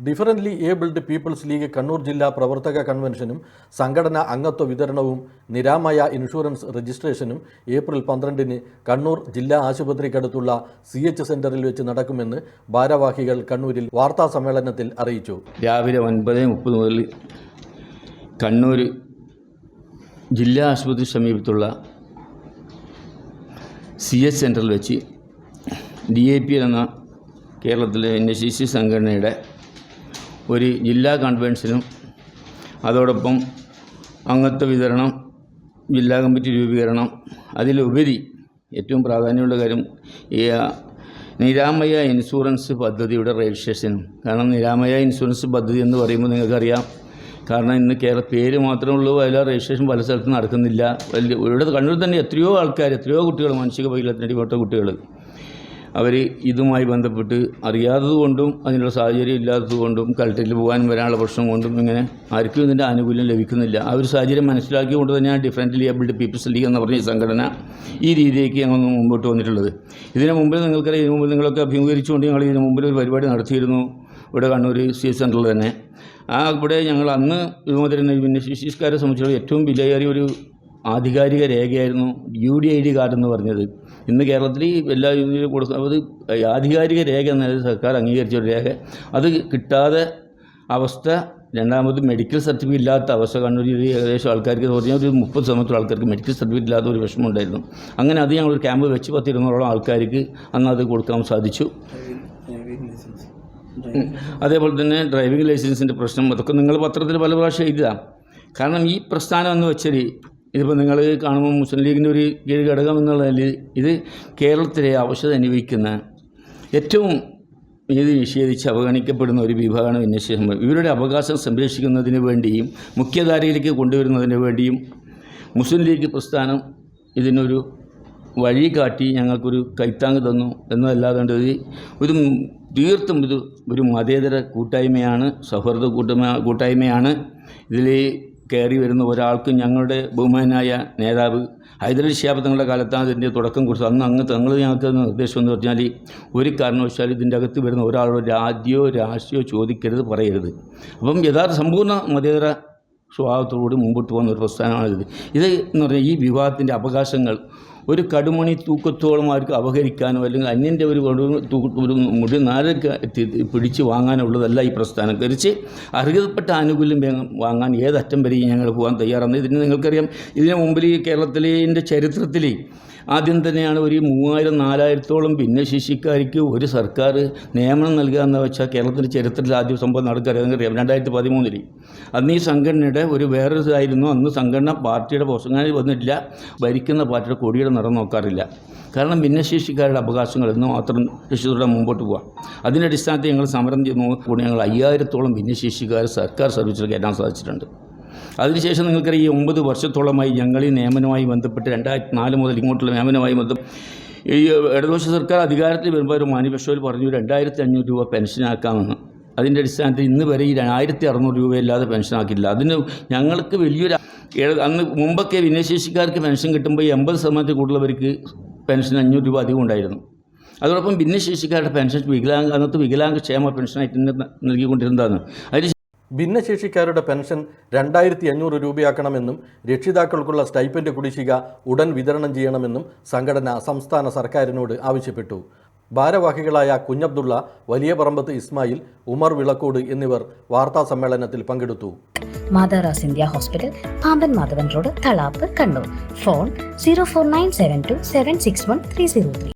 Differently abled peoples league Kannur ജില്ലാ പ്രവർത്തക കൺവെൻഷനും സംഘടനാ അംഗത്വ വിതരണവും നിരാമയ ഇൻഷുറൻസ് രജിസ്ട്രേഷനും ഏപ്രിൽ 12-ന് കണ്ണൂർ ജില്ലാ ആശുപത്രിക്കടുത്തുള്ള CH സെന്ററിൽ വെച്ച് നടക്കുമെന്ന് ഭാരവാഹികൾ കണ്ണൂരിൽ വാർത്താ സമ്മേളനത്തിൽ അറിയിച്ചു. രാവിലെ 9:30 മുതൽ കണ്ണൂർ ജില്ലാ ആശുപത്രി സമീപത്തുള്ള CH സെന്ററിൽ വെച്ച് DAP എന്ന കേരളത്തിലെ NCC സംഘടനയുടെ ഒരു ജില്ലാ കൺവെൻഷനും അതോടൊപ്പം അംഗത്വ വിതരണം, ജില്ലാ കമ്മിറ്റി രൂപീകരണം, അതിലുപരി ഏറ്റവും പ്രാധാന്യമുള്ള കാര്യം ഈ നിരാമയ ഇൻഷുറൻസ് പദ്ധതിയുടെ രജിസ്ട്രേഷനും. കാരണം നിരാമയ ഇൻഷുറൻസ് പദ്ധതി എന്ന് പറയുമ്പോൾ നിങ്ങൾക്കറിയാം, കാരണം ഇന്ന് പേര് മാത്രമേ ഉള്ളൂ, അതിൽ രജിസ്ട്രേഷൻ പല സ്ഥലത്തും നടക്കുന്നില്ല. ഇവിടെ കണ്ണൂർ തന്നെ എത്രയോ ആൾക്കാർ, എത്രയോ കുട്ടികൾ, മാനസിക വൈകല്യത്തിനടിപ്പെട്ട കുട്ടികൾ, അവർ ഇതുമായി ബന്ധപ്പെട്ട് അറിയാത്തതുകൊണ്ടും അതിനുള്ള സാഹചര്യം ഇല്ലാത്തതുകൊണ്ടും കളക്ടറിൽ പോകാൻ വരാനുള്ള പ്രശ്നം കൊണ്ടും ഇങ്ങനെ ആർക്കും ഇതിൻ്റെ ആനുകൂല്യം ലഭിക്കുന്നില്ല. ആ ഒരു സാഹചര്യം മനസ്സിലാക്കിക്കൊണ്ട് തന്നെയാണ് ഡിഫറൻ്റ്ലി ഏബിൾഡ് പീപ്പിൾസ് ലീഗ് എന്ന് പറഞ്ഞ ഈ സംഘടന ഈ രീതിയിലേക്ക് ഞങ്ങൾ മുമ്പോട്ട് വന്നിട്ടുള്ളത്. ഇതിനു മുമ്പിൽ നിങ്ങൾക്കറിയാം, ഇതിനു മുമ്പിൽ നിങ്ങളൊക്കെ അഭിമുഖീകരിച്ചുകൊണ്ട് ഞങ്ങൾ ഇതിനു മുമ്പിൽ ഒരു പരിപാടി നടത്തിയിരുന്നു ഇവിടെ കണ്ണൂർ CH സെൻ്ററിൽ തന്നെ. ഇവിടെ ഞങ്ങൾ അന്ന് വിമോചന ഭിന്നശേഷിക്കാരെ സംബന്ധിച്ചുള്ള ഏറ്റവും വിലയേറിയ ഒരു ആധികാരിക രേഖയായിരുന്നു UDID കാർഡ് എന്ന് പറഞ്ഞത്. ഇന്ന് കേരളത്തിൽ എല്ലാ യൂണിയനും കൊടുക്കുന്ന അത് ആധികാരിക രേഖ എന്നത് സർക്കാർ അംഗീകരിച്ച ഒരു രേഖ, അത് കിട്ടാതെ അവസ്ഥ. രണ്ടാമത് മെഡിക്കൽ സർട്ടിഫിക്കറ്റ് ഇല്ലാത്ത അവസ്ഥ കണ്ണൂരിൽ ഏകദേശം ആൾക്കാർക്ക് പറഞ്ഞാൽ ഒരു 30% ആൾക്കാർക്ക് മെഡിക്കൽ സർട്ടിഫിക്കറ്റ് ഇല്ലാത്ത ഒരു വിഷമമുണ്ടായിരുന്നു. അങ്ങനെ അത് ഞങ്ങളൊരു ക്യാമ്പ് വെച്ച് 10-20 ആൾക്കാർക്ക് അന്ന് അത് കൊടുക്കാൻ സാധിച്ചു. അതേപോലെ തന്നെ ഡ്രൈവിംഗ് ലൈസൻസിൻ്റെ പ്രശ്നം, അതൊക്കെ നിങ്ങൾ പത്രത്തിൽ പല പ്രാവശ്യം എഴുതുക. കാരണം ഈ പ്രസ്ഥാനം എന്ന് വെച്ചാൽ ഇതിപ്പോൾ നിങ്ങൾ കാണുമ്പോൾ മുസ്ലിം ലീഗിൻ്റെ ഒരു കീഴ് ഘടകം എന്നുള്ളതിൽ ഇത് കേരളത്തിലെ അവശത അനുഭവിക്കുന്ന ഏറ്റവും നീതി നിഷേധിച്ച് അവഗണിക്കപ്പെടുന്ന ഒരു വിഭാഗമാണ് ഭിന്നശേഷി. ഇവരുടെ അവകാശം സംരക്ഷിക്കുന്നതിന് വേണ്ടിയും മുഖ്യധാരയിലേക്ക് കൊണ്ടുവരുന്നതിന് വേണ്ടിയും മുസ്ലിം ലീഗ് പ്രസ്ഥാനം ഇതിനൊരു വഴി കാട്ടി ഞങ്ങൾക്കൊരു കൈത്താങ്ങ് തന്നു എന്നതല്ലാതെ ഒരു തീർത്തും ഒരു മതേതര കൂട്ടായ്മയാണ്, സൗഹൃദ കൂട്ടായ്മയാണ്. ഇതിൽ കയറി വരുന്ന ഒരാൾക്കും ഞങ്ങളുടെ ബഹുമാനായ നേതാവ് ഹൈദരലി ശിഹാബ് തങ്ങളുടെ കാലത്താണ് ഇതിൻ്റെ തുടക്കം കുറിച്ച് അന്ന് തങ്ങൾ ഞങ്ങൾക്ക് നിർദ്ദേശം എന്ന് പറഞ്ഞാൽ ഒരു കാരണവശാലും ഇതിൻ്റെ അകത്ത് വരുന്ന ഒരാളോട് ജാതിയോ രാഷ്ട്രീയോ ചോദിക്കരുത്, പറയരുത്. അപ്പം യഥാർത്ഥ സമ്പൂർണ്ണ മതേതര സ്വഭാവത്തോടുകൂടി മുമ്പോട്ട് പോകുന്ന ഒരു പ്രസ്ഥാനമാണിത്. ഇത് എന്ന് പറഞ്ഞാൽ ഈ വിവാഹത്തിൻ്റെ അവകാശങ്ങൾ ഒരു കടുമണി തൂക്കത്തോളം ആർക്ക് അപഹരിക്കാനോ അല്ലെങ്കിൽ അന്യൻ്റെ ഒരു മുടി നാരൊക്കെ പിടിച്ച് വാങ്ങാനോ ഉള്ളതല്ല ഈ പ്രസ്ഥാനം. കരിച്ച് അർഹതപ്പെട്ട ആനുകൂല്യം വാങ്ങാൻ ഏതറ്റം വരെയും ഞങ്ങൾ പോകാൻ തയ്യാറാണ്. ഇതിന് നിങ്ങൾക്കറിയാം, ഇതിനു മുമ്പിൽ ഈ കേരളത്തിൻ്റെ ചരിത്രത്തിൽ ആദ്യം തന്നെയാണ് ഒരു 3000-4000-ഓളം ഭിന്നശേഷിക്കാർക്ക് ഒരു സർക്കാർ നിയമനം നൽകുക എന്ന് വെച്ചാൽ കേരളത്തിൻ്റെ ചരിത്രത്തിൽ ആദ്യ സംഭവം നടക്കറിയാം. 2013 അന്ന് ഈ സംഘടനയുടെ ഒരു വേറൊരു ഇതായിരുന്നു. അന്ന് സംഘടന പാർട്ടിയുടെ പോസ്റ്റങ്ങാനിൽ വന്നിട്ടില്ല, ഭരിക്കുന്ന പാർട്ടിയുടെ കൊടിയുടെ നിറം നോക്കാറില്ല. കാരണം ഭിന്നശേഷിക്കാരുടെ അവകാശങ്ങൾ എന്ന് മാത്രം ലക്ഷ്യത്തോടെ മുമ്പോട്ട് പോകാം. അതിൻ്റെ അടിസ്ഥാനത്തിൽ ഞങ്ങൾ സമരം ചെയ്ത് നോക്കുമ്പോൾ ഞങ്ങൾ 5000-ഓളം ഭിന്നശേഷിക്കാർ സർക്കാർ സർവീസിൽ കയറ്റാൻ സാധിച്ചിട്ടുണ്ട്. അതിനുശേഷം നിങ്ങൾക്കറിയാം, ഈ 9 വർഷത്തോളമായി ഞങ്ങൾ ഈ നിയമനവുമായി ബന്ധപ്പെട്ട് 2004 മുതൽ ഇങ്ങോട്ടുള്ള നിയമനവുമായി ബന്ധപ്പെട്ട് ഈ ഇടതുപക്ഷ സർക്കാർ അധികാരത്തിൽ വരുമ്പോൾ ഒരു മാനിഫെസ്റ്റോയിൽ പറഞ്ഞു 2500 രൂപ പെൻഷനാക്കാമെന്ന്. അതിൻ്റെ അടിസ്ഥാനത്തിൽ ഇന്ന് വരെ ഈ 1600 രൂപയില്ലാതെ പെൻഷനാക്കിയില്ല. അതിന് ഞങ്ങൾക്ക് വലിയൊരു അന്ന് മുമ്പൊക്കെ ഭിന്നശേഷിക്കാർക്ക് പെൻഷൻ കിട്ടുമ്പോൾ 80% കൂടുതലവർക്ക് പെൻഷൻ 500 രൂപ അധികം ഉണ്ടായിരുന്നു. അതോടൊപ്പം ഭിന്നശേഷിക്കാരുടെ പെൻഷൻ അന്നത്തെ വികലാംഗക്ഷേമ പെൻഷനായിട്ട് നൽകിക്കൊണ്ടിരുന്നതാണ്. അതിന് ഭിന്നശേഷിക്കാരുടെ പെൻഷൻ 2500 രൂപയാക്കണമെന്നും രക്ഷിതാക്കൾക്കുള്ള സ്റ്റൈപ്പൻഡ് കുടിശ്ശിക ഉടൻ വിതരണം ചെയ്യണമെന്നും സംഘടന സംസ്ഥാന സർക്കാരിനോട് ആവശ്യപ്പെട്ടു. ഭാരവാഹികളായ കുഞ്ഞബ്ദുള്ള, വലിയ പറമ്പത്ത് ഇസ്മായിൽ, ഉമർ വിളക്കോട് എന്നിവർ വാർത്താ സമ്മേളനത്തിൽ പങ്കെടുത്തു. മാതാറാസ് India hospital, Pamban Madhavan road, Thalap, Kannur. Phone 04972761303.